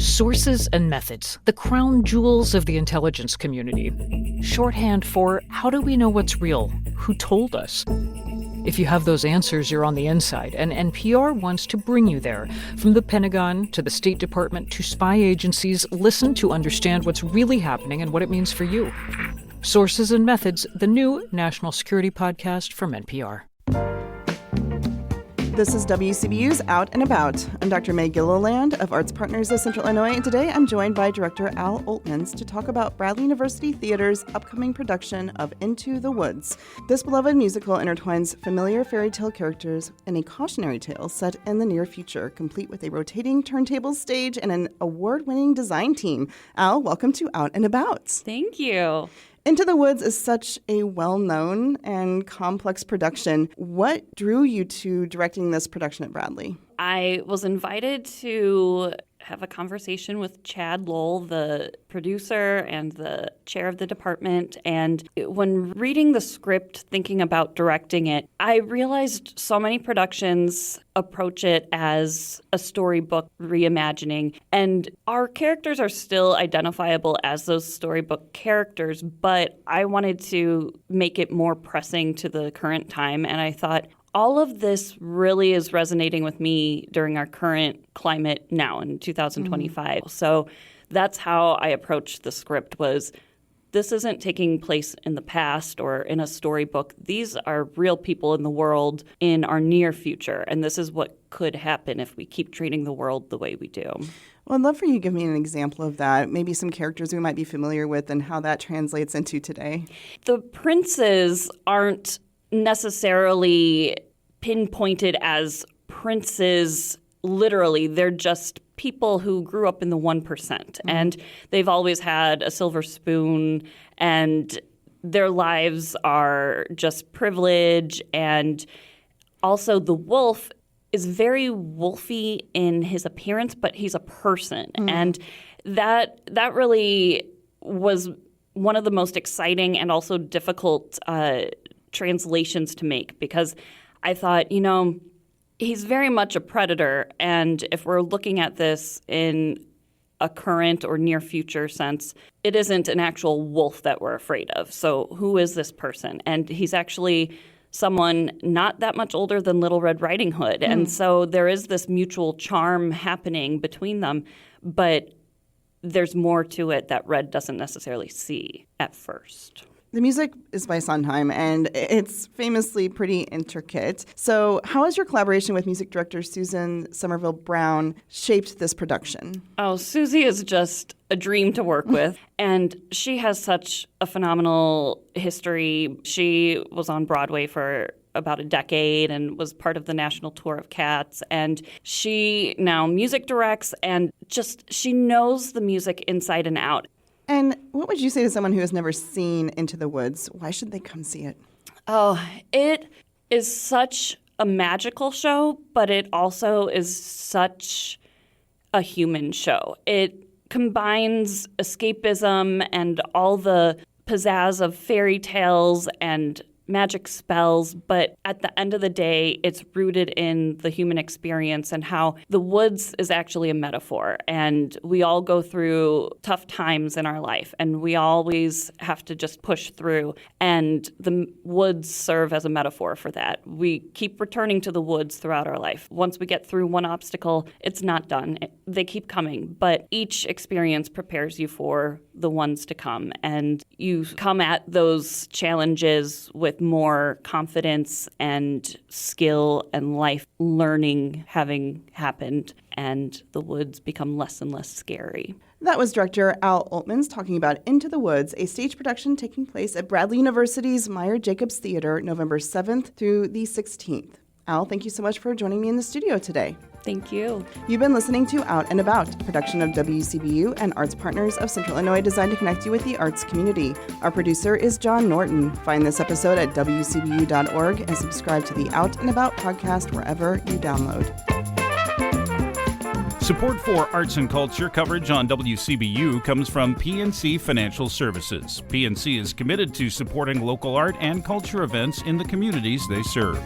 Sources and methods, the crown jewels of the intelligence community. Shorthand for how do we know what's real? Who told us? If you have those answers, you're on the inside, and NPR wants to bring you there. From the Pentagon to the State Department to spy agencies, listen to understand what's really happening and what it means for you. Sources and Methods, the new national security podcast from NPR. This is WCBU's Out and About. I'm Dr. May Gilliland of Arts Partners of Central Illinois, and today I'm joined by Director Al Oltmans to talk about Bradley University Theater's upcoming production of Into the Woods. This beloved musical intertwines familiar fairy tale characters in a cautionary tale set in the near future, complete with a rotating turntable stage and an award-winning design team. Al, welcome to Out and About. Thank you. Into the Woods is such a well-known and complex production. What drew you to directing this production at Bradley? I was invited to have a conversation with Chad Lowell, the producer and the chair of the department. And when reading the script, thinking about directing it, I realized so many productions approach it as a storybook reimagining. And our characters are still identifiable as those storybook characters, but I wanted to make it more pressing to the current time. And I thought, all of this really is resonating with me during our current climate now in 2025. So that's how I approached the script was this isn't taking place in the past or in a storybook. These are real people in the world in our near future. And this is what could happen if we keep treating the world the way we do. Well, I'd love for you to give me an example of that, maybe some characters we might be familiar with and how that translates into today. The princes aren't necessarily pinpointed as princes literally. They're just people who grew up in the 1%, and they've always had a silver spoon, and their lives are just privilege. And also the wolf is very wolfy in his appearance, but he's a person. And that really was one of the most exciting and also difficult translations to make, because I thought, he's very much a predator. And if we're looking at this in a current or near future sense, it isn't an actual wolf that we're afraid of. So who is this person? And he's actually someone not that much older than Little Red Riding Hood. And so there is this mutual charm happening between them. But there's more to it that Red doesn't necessarily see at first. The music is by Sondheim, and it's famously pretty intricate. So how has your collaboration with music director Susan Somerville Brown shaped this production? Oh, Susie is just a dream to work with, and she has such a phenomenal history. She was on Broadway for about a decade and was part of the national tour of Cats. And she now music directs, and just she knows the music inside and out. And what would you say to someone who has never seen Into the Woods? Why should they come see it? Oh, it is such a magical show, but it also is such a human show. It combines escapism and all the pizzazz of fairy tales and magic spells, but at the end of the day, it's rooted in the human experience and how the woods is actually a metaphor. And we all go through tough times in our life, and we always have to just push through. And the woods serve as a metaphor for that. We keep returning to the woods throughout our life. Once we get through one obstacle, it's not done. They keep coming, but each experience prepares you for the ones to come. And you come at those challenges with more confidence and skill and life learning having happened, and the woods become less and less scary. That was director Al Oltmans talking about Into the Woods, a stage production taking place at Bradley University's Meyer Jacobs Theater, November 7th through the 16th. Al, thank you so much for joining me in the studio today. Thank you. You've been listening to Out and About, a production of WCBU and Arts Partners of Central Illinois, designed to connect you with the arts community. Our producer is John Norton. Find this episode at WCBU.org and subscribe to the Out and About podcast wherever you download. Support for arts and culture coverage on WCBU comes from PNC Financial Services. PNC is committed to supporting local art and culture events in the communities they serve.